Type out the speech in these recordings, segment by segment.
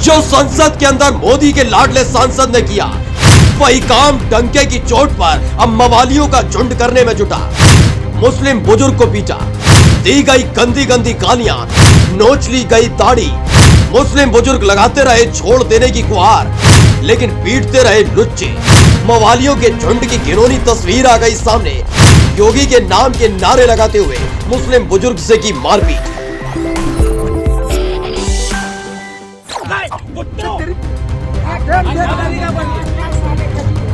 जो संसद के अंदर मोदी के लाडले सांसद ने किया, वही काम डंके की चोट पर अब मवालियों का झुंड करने में जुटा। मुस्लिम बुजुर्ग को पीटा, दी गई गंदी गंदी गालियां, नोच ली गई दाढ़ी। मुस्लिम बुजुर्ग लगाते रहे छोड़ देने की गुहार, लेकिन पीटते रहे लुच्चे। मवालियों के झुंड की घिनौनी तस्वीर आ गई सामने। योगी के नाम के नारे लगाते हुए मुस्लिम बुजुर्ग से की मारपीट।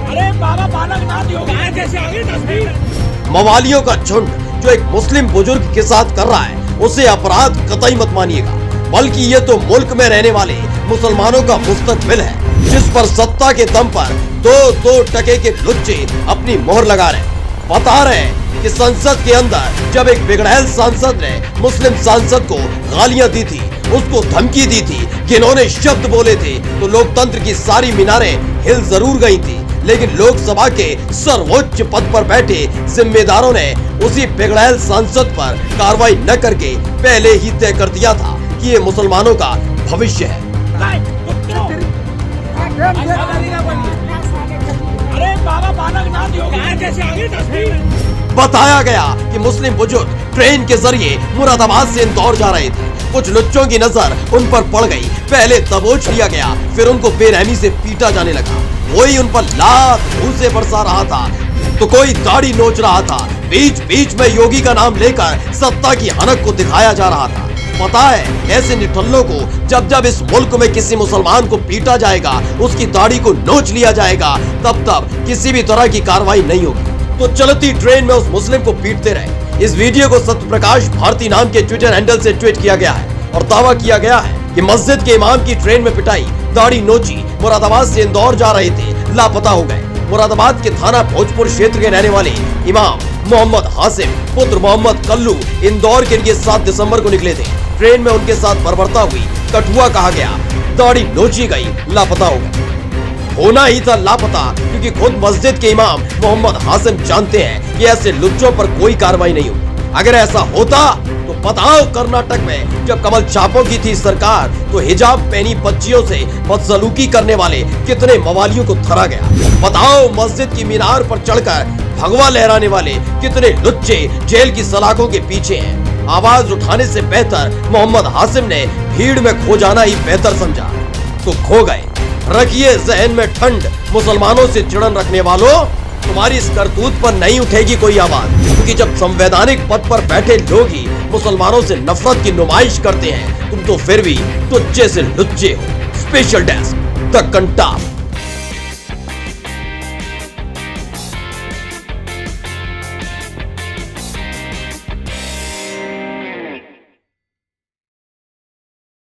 अरे बाबा बालकनाथ योगी कैसे आ गई? मवालियों का झुंड जो एक मुस्लिम बुजुर्ग के साथ कर रहा है, उसे अपराध कतई मत मानिएगा, बल्कि ये तो मुल्क में रहने वाले मुसलमानों का मुस्तकबिल है, जिस पर सत्ता के दम पर दो टके के लुच्चे अपनी मोहर लगा रहे। बता रहे हैं कि संसद के अंदर जब एक बिगड़ैल सांसद ने मुस्लिम सांसद को गालियां दी थी, उसको धमकी दी थी, घिनौने शब्द बोले थे, तो लोकतंत्र की सारी मीनारें हिल जरूर गई थी। लेकिन लोकसभा के सर्वोच्च पद पर बैठे जिम्मेदारों ने उसी बिगड़ैल सांसद पर कार्रवाई न करके पहले ही तय कर दिया था कि ये मुसलमानों का भविष्य है। अरे बाबा बालकनाथ योगी कैसे आ गई? बताया गया कि मुस्लिम बुजुर्ग ट्रेन के जरिए मुरादाबाद से इंदौर जा रहे थे। कुछ लुच्चों की नजर उन पर पड़ गई। पहले दबोच लिया गया, फिर उनको बेरहमी से पीटा जाने लगा। कोई उन पर लात भूसे बरसा रहा था, तो कोई दाढ़ी नोच रहा था। बीच बीच में योगी का नाम लेकर सत्ता की हनक को दिखाया जा रहा था। पता है, ऐसे निठल्लों को जब जब इस मुल्क में किसी मुसलमान को पीटा जाएगा, उसकी दाढ़ी को नोच लिया जाएगा, तब किसी भी तरह की कार्रवाई नहीं होगी। तो चलती ट्रेन में उस मुस्लिम को पीटते रहे। इस वीडियो को सत्यप्रकाश भारती नाम के ट्विटर हैंडल से ट्वीट किया गया है और दावा किया गया है कि मस्जिद के इमाम की ट्रेन में पिटाई, दाढ़ी नोची, मुरादाबाद से इंदौर जा रहे थे, लापता हो गए। मुरादाबाद के थाना भोजपुर क्षेत्र के रहने वाले इमाम मोहम्मद हासिम पुत्र मोहम्मद कल्लू इंदौर के लिए 7 दिसंबर को निकले थे। ट्रेन में उनके साथ बर्बरता हुई, कठुआ कहा गया, दाढ़ी नोची गई, लापता हो गए। होना ही था लापता, क्योंकि खुद मस्जिद के इमाम मोहम्मद हासिम जानते हैं कि ऐसे लुच्चों पर कोई कार्रवाई नहीं होगी। अगर ऐसा होता तो बताओ, कर्नाटक में जब कमल छापों की थी सरकार, तो हिजाब पहनी बच्चियों से बदसलूकी करने वाले कितने मवालियों को धरा गया। बताओ, मस्जिद की मीनार पर चढ़कर भगवा लहराने वाले कितने लुच्चे जेल की सलाखों के पीछे हैं। आवाज उठाने से बेहतर मोहम्मद हासिम ने भीड़ में खो जाना ही बेहतर समझा, तो खो गए। रखिए जहन में ठंड, मुसलमानों से चिड़न रखने वालों, तुम्हारी इस करतूत पर नहीं उठेगी कोई आवाज, क्योंकि जब संवैधानिक पद पर बैठे लोग ही मुसलमानों से नफरत की नुमाइश करते हैं, तुम तो फिर भी तुच्चे से लुच्चे हो। Special desk, the Kantap.